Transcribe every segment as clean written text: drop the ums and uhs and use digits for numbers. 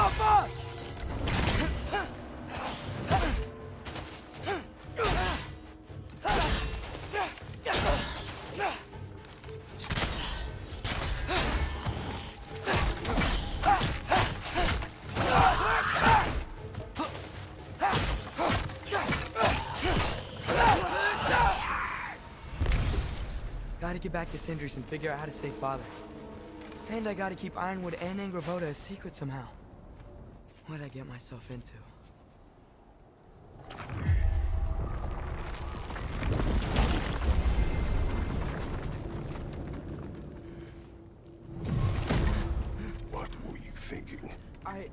off us! Gotta get back to Sindri's and figure out how to save Father. And I gotta keep Ironwood and Angravoda a secret somehow. What'd I get myself into? What were you thinking? I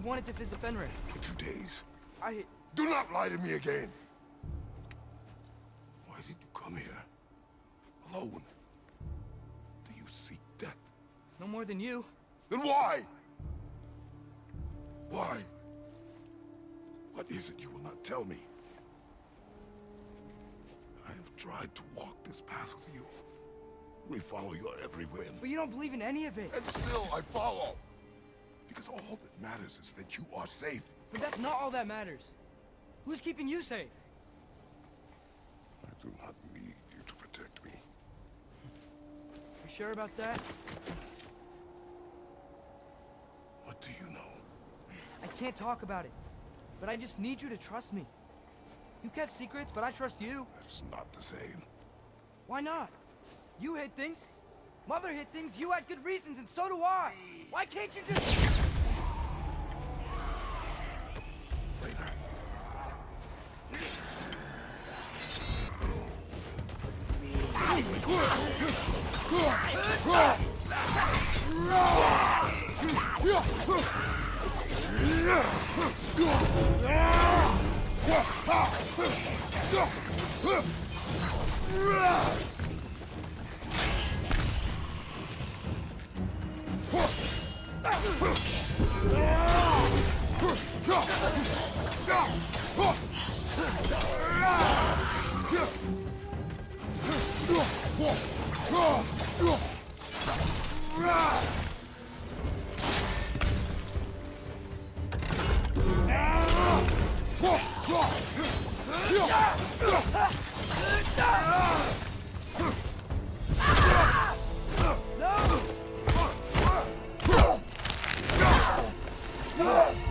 wanted to visit Fenrir. For 2 days. I... Do not lie to me again! Why did you come here? Alone? Do you seek death? No more than you. Then why? Why? What is it you will not tell me? I have tried to walk this path with you. We follow your every whim. But you don't believe in any of it. And still I follow. Because all that matters is that you are safe. But that's not all that matters. Who's keeping you safe? I do not need you to protect me. You sure about that? What do you know? I can't talk about it. But I just need you to trust me. You kept secrets, but I trust you. That's not the same. Why not? You hid things. Mother hid things. You had good reasons, and so do I. Why can't you just... Later.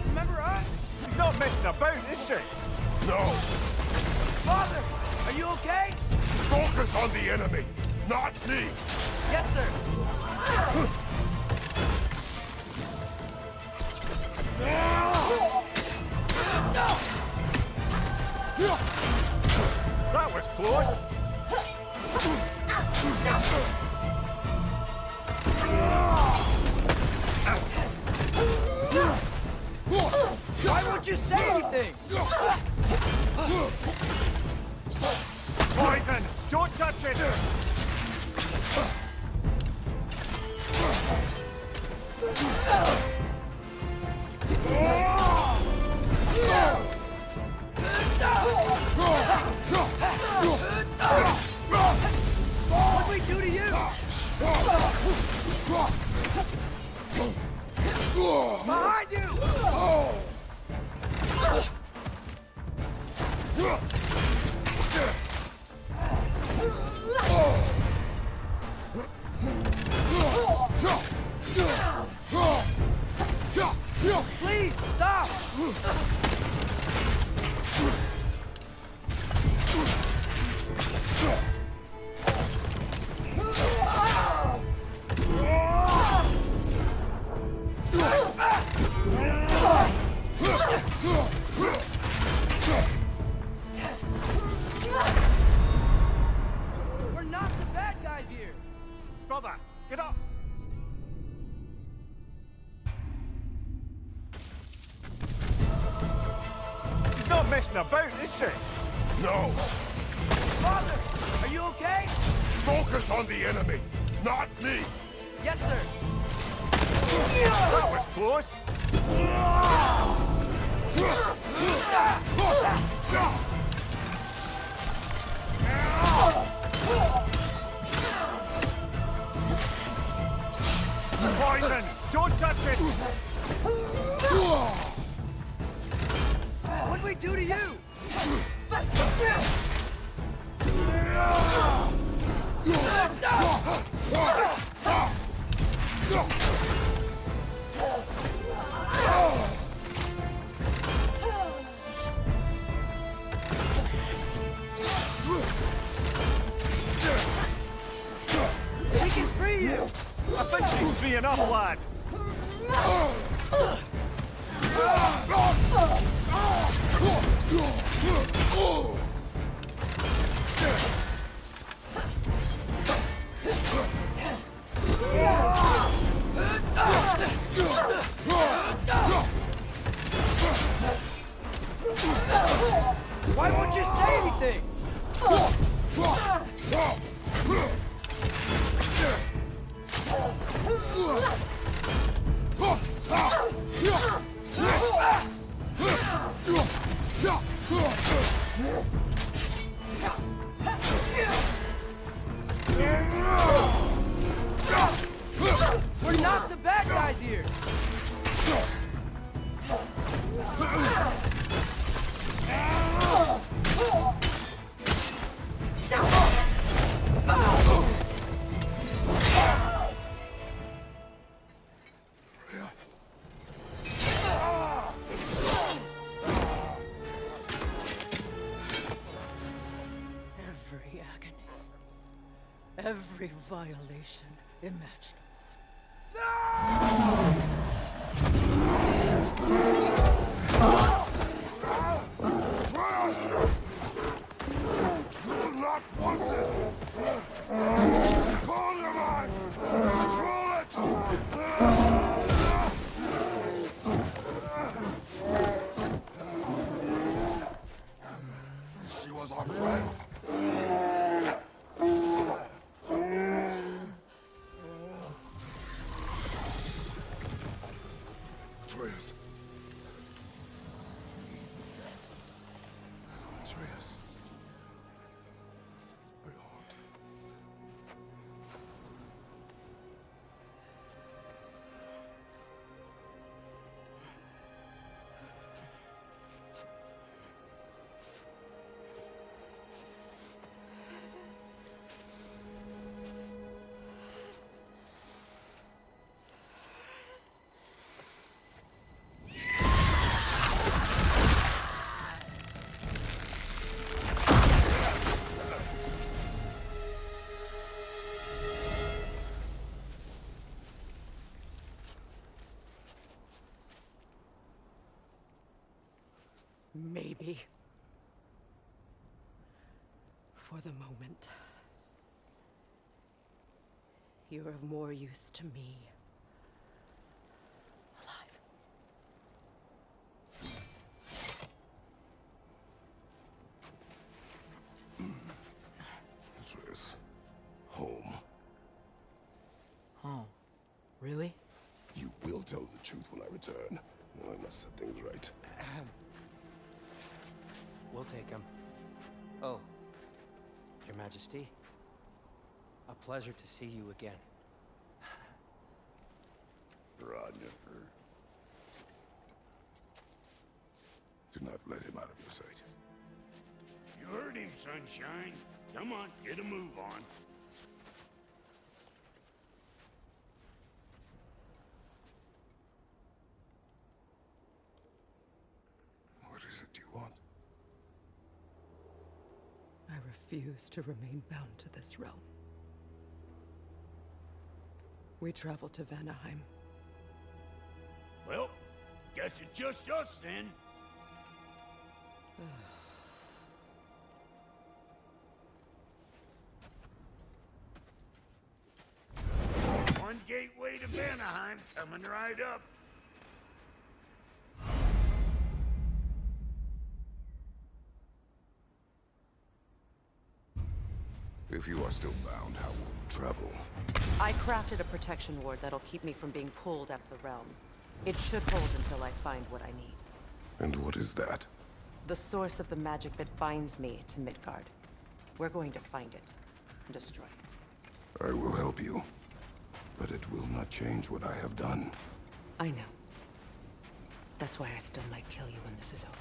Remember us? She's not messing about, is she? No! Father, are you okay? Focus on the enemy, not me! Yes, sir. That was close. Why won't you say anything? Poison! Don't touch it! What'd we do to you? Behind you! Please, stop! We're not the bad guys here! Brother, get up! She's not messing about, is she? No! Father, are you okay? Focus on the enemy, not me! Yes, sir. That was close. Poison! Don't touch it! What'd we do to you? We can free you! I think she's free enough, lad. Why won't you say anything? We're not the bad guys here! Every agony, every violation imaginable. You will not want this! Control your mind! Control it! She was our friend. Atreus. Atreus. My heart. Maybe. For the moment. You're of more use to me. Alive. Atreus. Home. Oh, really? You will tell the truth when I return. I must set things right. We'll take him. Oh, Your Majesty. A pleasure to see you again. Ragnarok. Do not let him out of your sight. You heard him, Sunshine. Come on, get a move on. What is it you want? I refuse to remain bound to this realm. We travel to Vanaheim. Well, guess it's just us then. One gateway to Vanaheim coming right up. If you are still bound, how will you travel? I crafted a protection ward that'll keep me from being pulled out of the realm. It should hold until I find what I need. And what is that? The source of the magic that binds me to Midgard. We're going to find it and destroy it. I will help you. But it will not change what I have done. I know. That's why I still might kill you when this is over.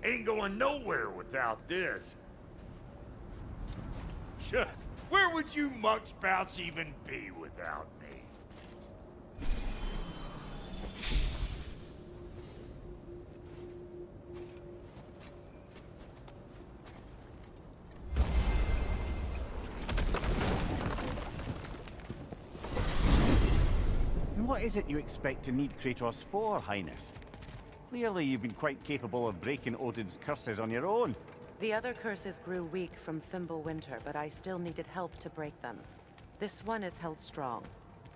Ain't going nowhere without this. Sure. Where would you muckspouts even be without me? And what is it you expect to need Kratos for, Highness? Clearly you've been quite capable of breaking Odin's curses on your own. The other curses grew weak from Fimbulwinter, but I still needed help to break them. This one is held strong.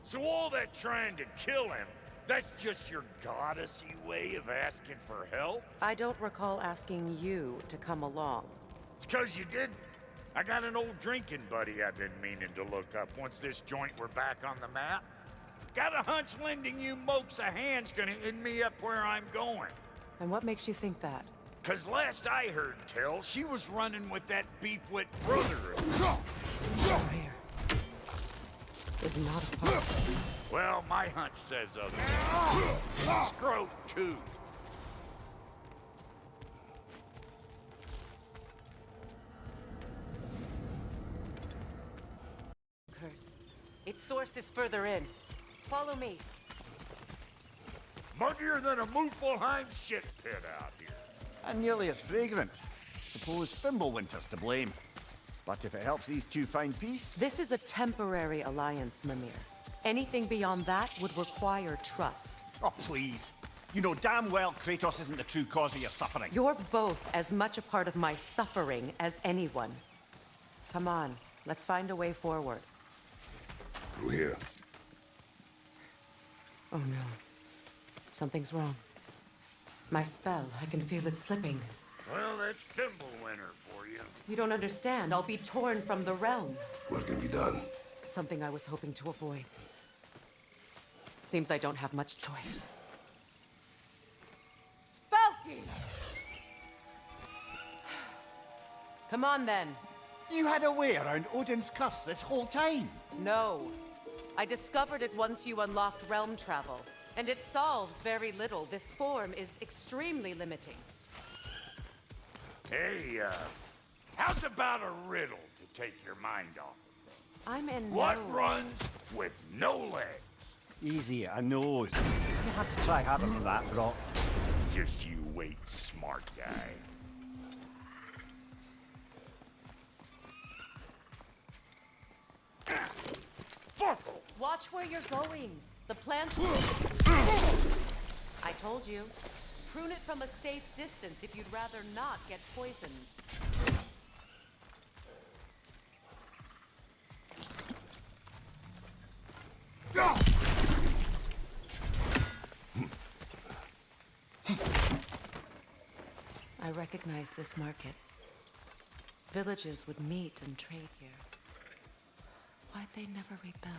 So all that trying to kill him, that's just your goddessy way of asking for help? I don't recall asking you to come along. It's 'cause you did. I got an old drinking buddy I've been meaning to look up once this joint were back on the map. Got a hunch lending you mokes a hand's gonna end me up where I'm going. And what makes you think that? 'Cause last I heard tell, she was running with that beefwit brother of hers. Prayer is not a part. Well, my hunch says otherwise. Scrote, too. Curse. Its source is further in. Follow me. Muggier than a Muspelheim shit pit out here. And nearly as fragrant. Suppose Fimbulwinter's to blame. But if it helps these two find peace... This is a temporary alliance, Mimir. Anything beyond that would require trust. Oh, please. You know damn well Kratos isn't the true cause of your suffering. You're both as much a part of my suffering as anyone. Come on, let's find a way forward. Through here. Oh no. Something's wrong. My spell, I can feel it slipping. Well, that's Fimbulwinter for you. You don't understand. I'll be torn from the realm. What can be done? Something I was hoping to avoid. Seems I don't have much choice. Valkyrie! Come on then. You had a way around Odin's curse this whole time. No. I discovered it once you unlocked realm travel. And it solves very little. This form is extremely limiting. Hey, how's about a riddle to take your mind off? I'm in What no... runs with no legs? Easy, a nose. You have to try harder than that, Brock. Just you wait, smart guy. Fuckle! Watch where you're going. The plant... I told you. Prune it from a safe distance if you'd rather not get poisoned. I recognize this market. Villages would meet and trade here. Why'd they never rebuild?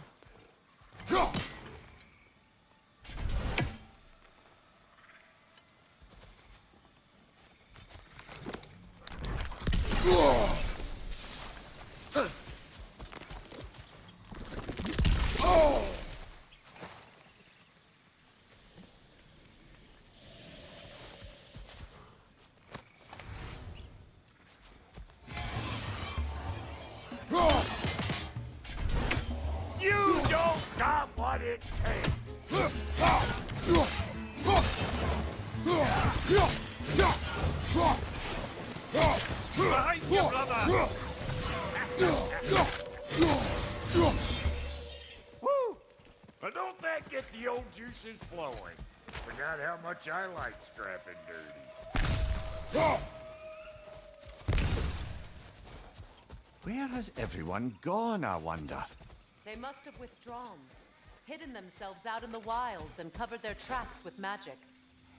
You don't got what it takes! Behind you, brother! Woo! But don't that get the old juices flowing? Forgot how much I like scrapping dirty. Where has everyone gone, I wonder? They must have withdrawn, hidden themselves out in the wilds and covered their tracks with magic.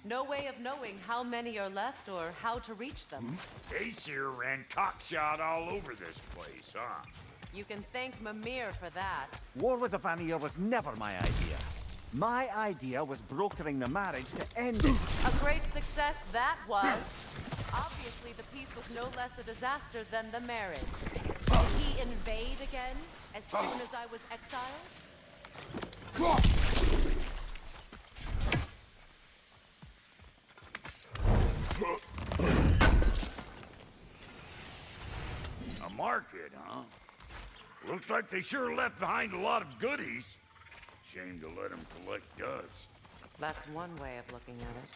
No way of knowing how many are left or how to reach them. Aesir ran cockshot all over this place, huh? You can thank Mimir for that. War with the Vanir was never my idea. My idea was brokering the marriage to end it. A great success that was. Obviously, the peace was no less a disaster than the marriage. Did he invade again as soon as I was exiled? A market, huh? Looks like they sure left behind a lot of goodies. Shame to let them collect dust. That's one way of looking at it.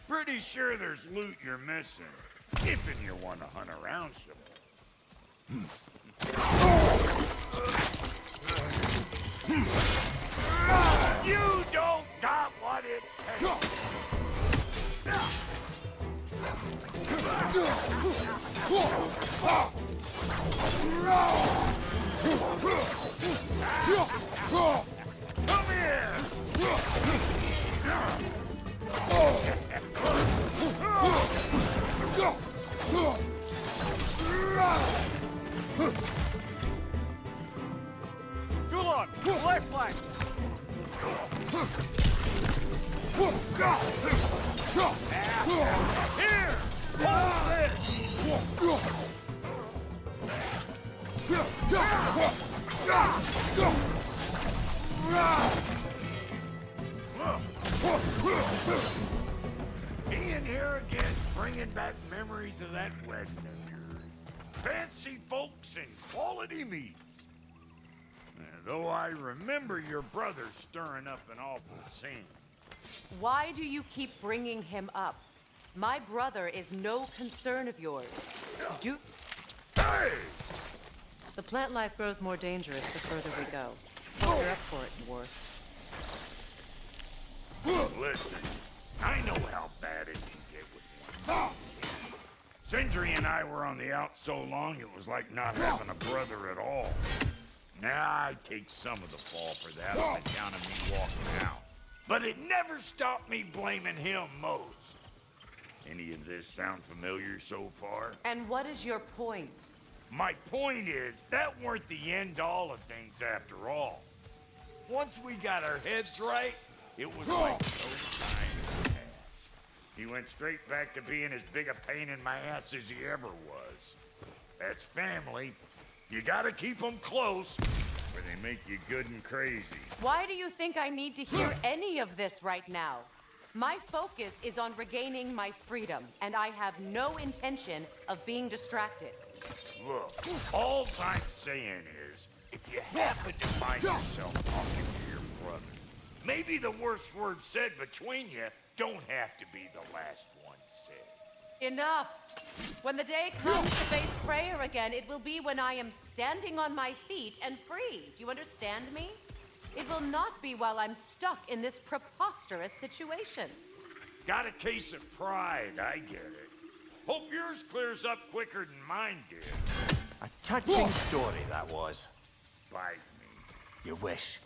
Pretty sure there's loot you're missing. If you want to hunt around some. You don't got what it takes. Come here! Gulag! Left flank! Here! Hold Being here again, bringing back memories of that wedding of yours. Fancy folks and quality meats. Though I remember your brother stirring up an awful scene. Why do you keep bringing him up? My brother is no concern of yours. Hey! The plant life grows more dangerous the further we go. Hope you're up for it, Dwarf. Listen, I know how bad it can get with one. Sindri and I were on the out so long it was like not having a brother at all. Now I take some of the fall for that on account of me walking out. But it never stopped me blaming him most. Any of this sound familiar so far? And what is your point? My point is, that weren't the end-all of things after all. Once we got our heads right, it was like no time passed. He went straight back to being as big a pain in my ass as he ever was. That's family. You gotta keep them close, or they make you good and crazy. Why do you think I need to hear any of this right now? My focus is on regaining my freedom, and I have no intention of being distracted. Look, all I'm saying is, if you happen to find yourself talking to your brother, maybe the worst word said between you don't have to be the last one said. Enough! When the day comes to face Freyr again, it will be when I am standing on my feet and free. Do you understand me? It will not be while I'm stuck in this preposterous situation. Got a case of pride, I get it. Hope yours clears up quicker than mine did. A touching story, that was. Bite me. You wish.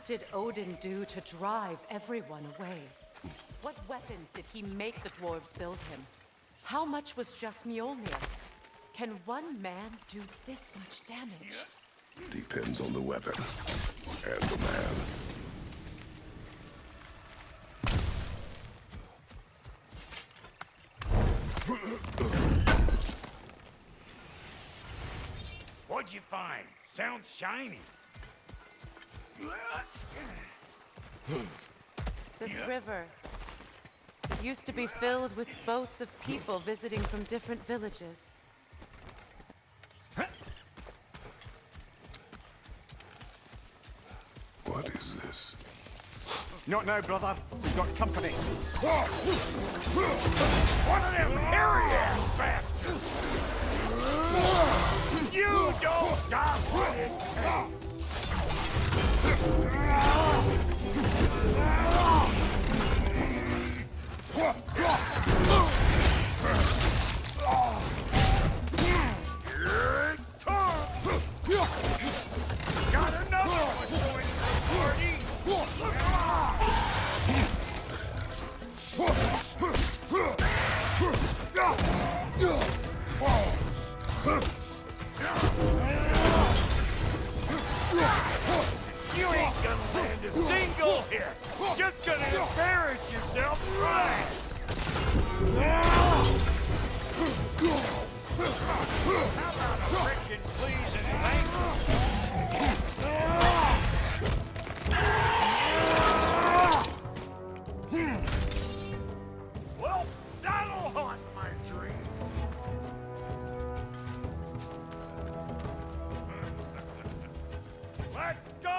did Odin do to drive everyone away? What weapons did he make the dwarves build him? How much was just Mjolnir? Can one man do this much damage? Depends on the weapon and the man. What'd you find? Sounds shiny. This river used to be filled with boats of people visiting from different villages. What is this? Not now, brother. We've got company. One of them hairy-ass bastards! You don't stop running! Got another one joining the party! You ain't gonna land a single hit! Just gonna embarrass yourself trying! How about a frickin' please and thank you? Well, that'll haunt my dream. Let's go!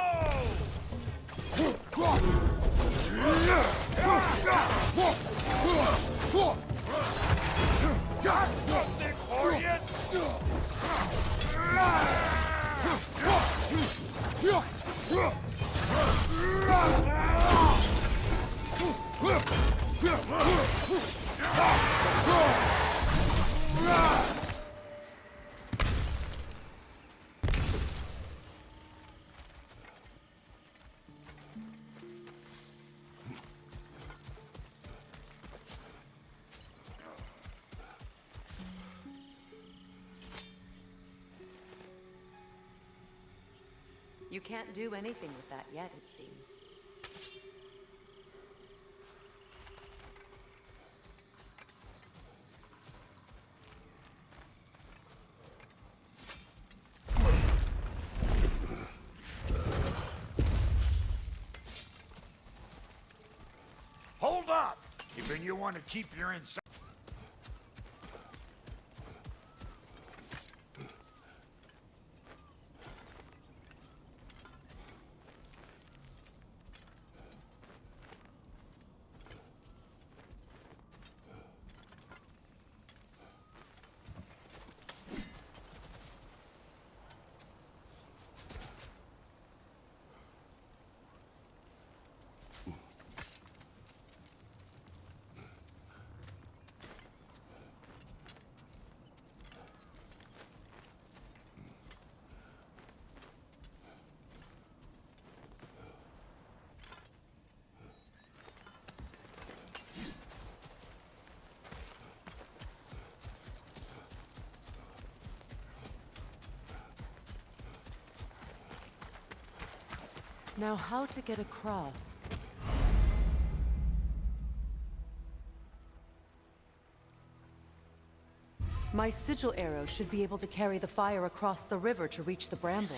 Got something for you! You can't do anything with that yet, it seems. Hold up! Even you want to keep your inside. Now, how to get across? My sigil arrow should be able to carry the fire across the river to reach the bramble.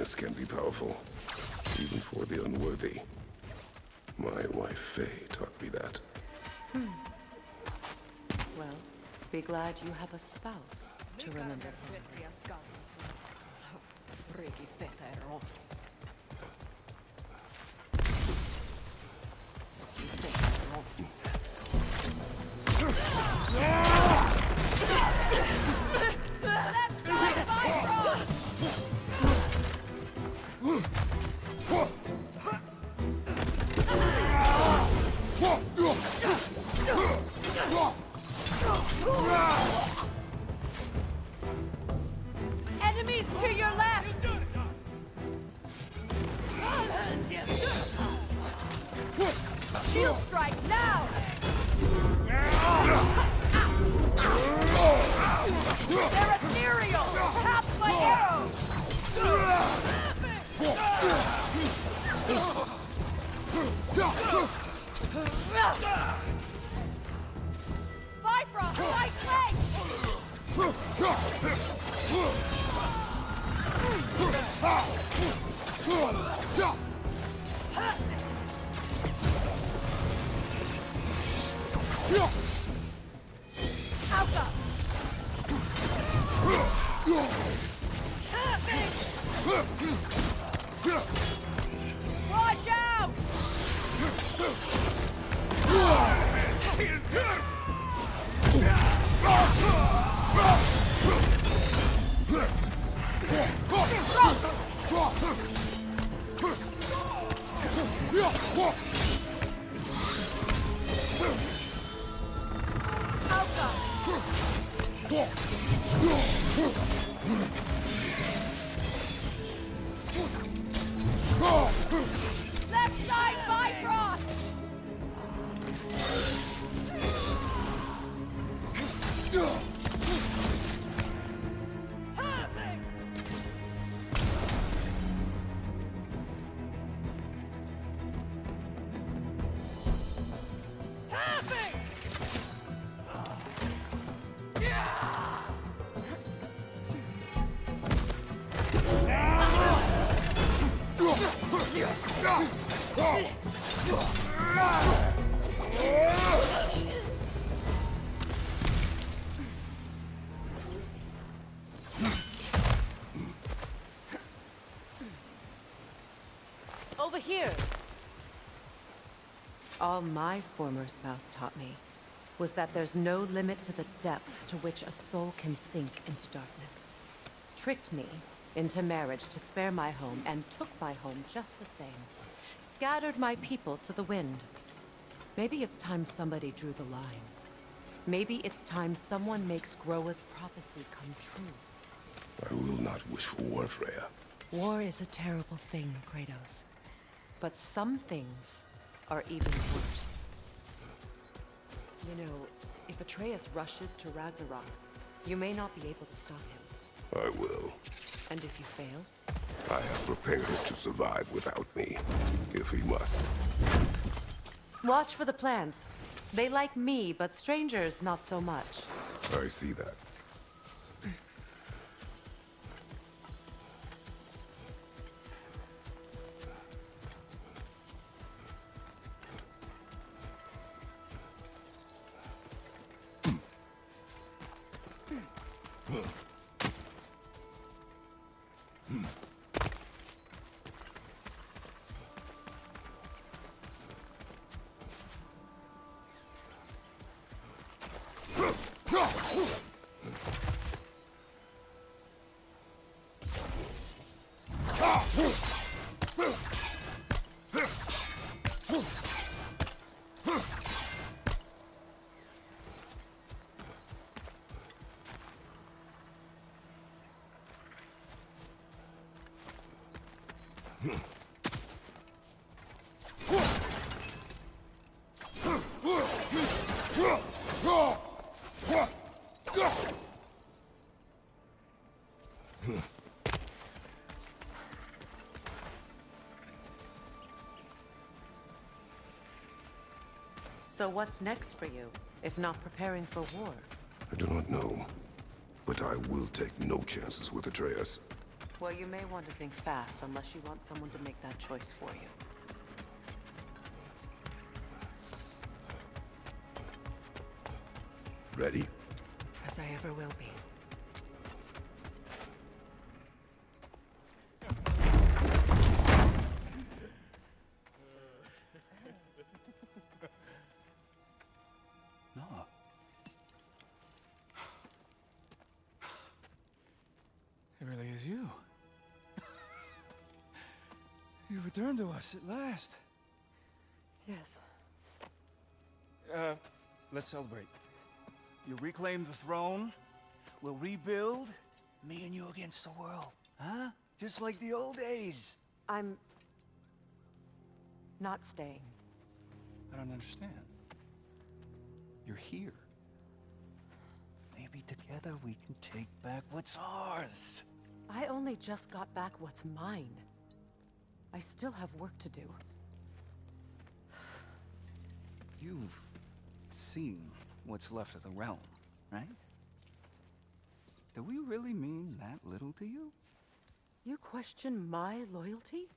Weakness can be powerful, even for the unworthy. My wife Faye taught me that. Well, be glad you have a spouse to remember for. Enemies to your left! Shield strike now! They're ethereal! Perhaps my arrows! Bifrost, right leg! Alpha! Watch out! Left side Bifrost! Over here. All my former spouse taught me was that there's no limit to the depth to which a soul can sink into darkness. Tricked me into marriage to spare my home and took my home just the same. Scattered my people to the wind. Maybe it's time somebody drew the line. Maybe it's time someone makes Groa's prophecy come true. I will not wish for war, Freya. War is a terrible thing, Kratos. But some things are even worse. You know, if Atreus rushes to Ragnarok, you may not be able to stop him. I will. And if you fail? I have prepared him to survive without me, if he must. Watch for the plants. They like me, but strangers not so much. I see that. So what's next for you, if not preparing for war? I do not know, but I will take no chances with Atreus. Well, you may want to think fast unless you want someone to make that choice for you. Ready? As I ever will be. No. It really is you. You returned to us at last. Yes. Let's celebrate. You reclaim the throne. We'll rebuild. Me and you against the world. Huh? Just like the old days. I'm not staying. I don't understand. You're here. Maybe together we can take back what's ours. I only just got back what's mine. I still have work to do. You've seen what's left of the realm, right? Do we really mean that little to you? You question my loyalty?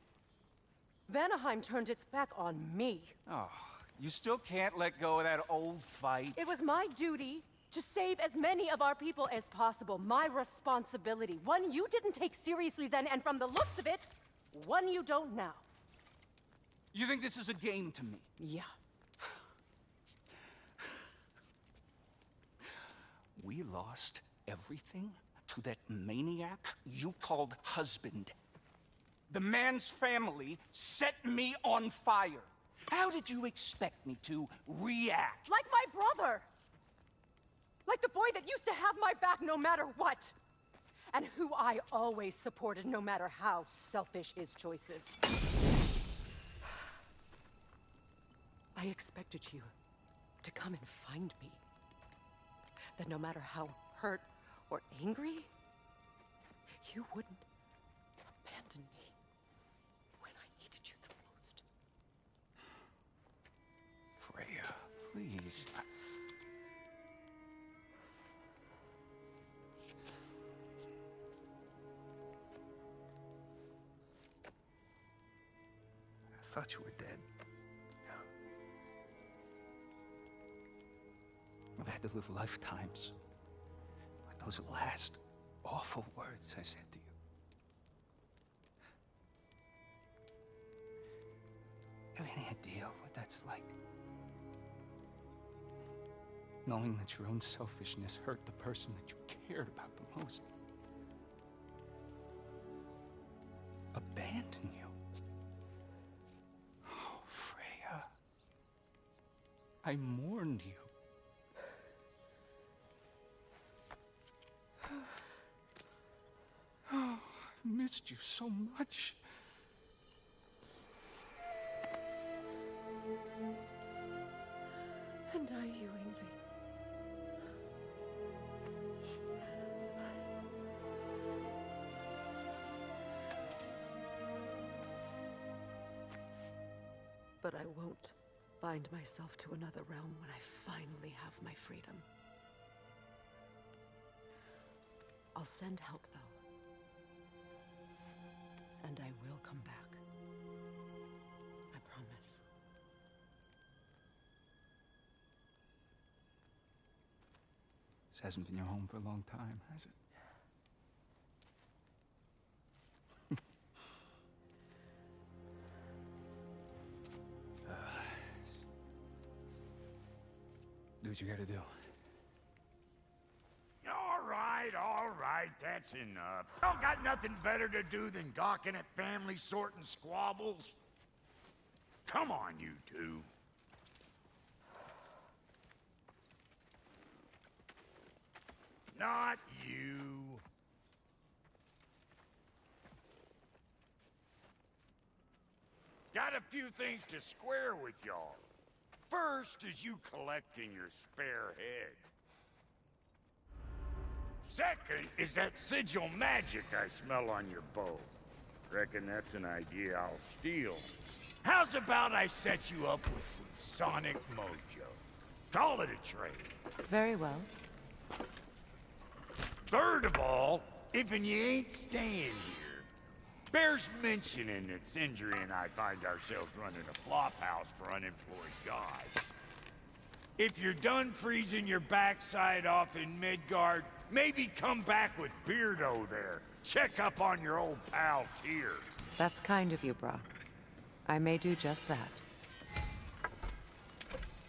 Vanaheim turned its back on me. Oh, you still can't let go of that old fight. It was my duty to save as many of our people as possible. My responsibility. One you didn't take seriously then, and from the looks of it, one you don't now. You think this is a game to me? Yeah. We lost everything to that maniac you called husband. The man's family set me on fire. How did you expect me to react? Like my brother! Like the boy that used to have my back no matter what! And who I always supported no matter how selfish his choices. I expected you to come and find me. That no matter how hurt or angry, you wouldn't abandon me when I needed you the most. Freya, please. I thought you were dead. I've had to live lifetimes with those last awful words I said to you. Have any idea what that's like? Knowing that your own selfishness hurt the person that you cared about the most. Abandon you. Oh, Freya. I mourned you. Oh, I've missed you so much. And I you, Envy. But I won't bind myself to another realm when I finally have my freedom. I'll send help, though. And I will come back. I promise. This hasn't been your home for a long time, has it? Do what you gotta do. All right, that's enough. Y'all got nothing better to do than gawking at family sorting squabbles? Come on, you two. Not you. Got a few things to square with y'all. First is you collecting your spare head. Second is that sigil magic I smell on your bow. Reckon that's an idea I'll steal. How's about I set you up with some sonic mojo? Call it a trade. Very well. Third of all, if you ain't staying here, Bears mentioning that Sindri and I find ourselves running a flop house for unemployed guys. If you're done freezing your backside off in Midgard, maybe come back with Beardo there. Check up on your old pal Tyr. That's kind of you, brah. I may do just that.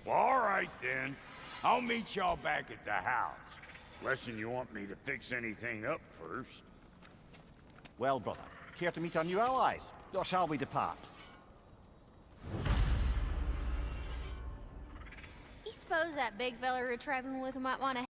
Well, all right then. I'll meet y'all back at the house. Unless you want me to fix anything up first. Well, brother, care to meet our new allies? Or shall we depart? You suppose that big fella we're traveling with might want to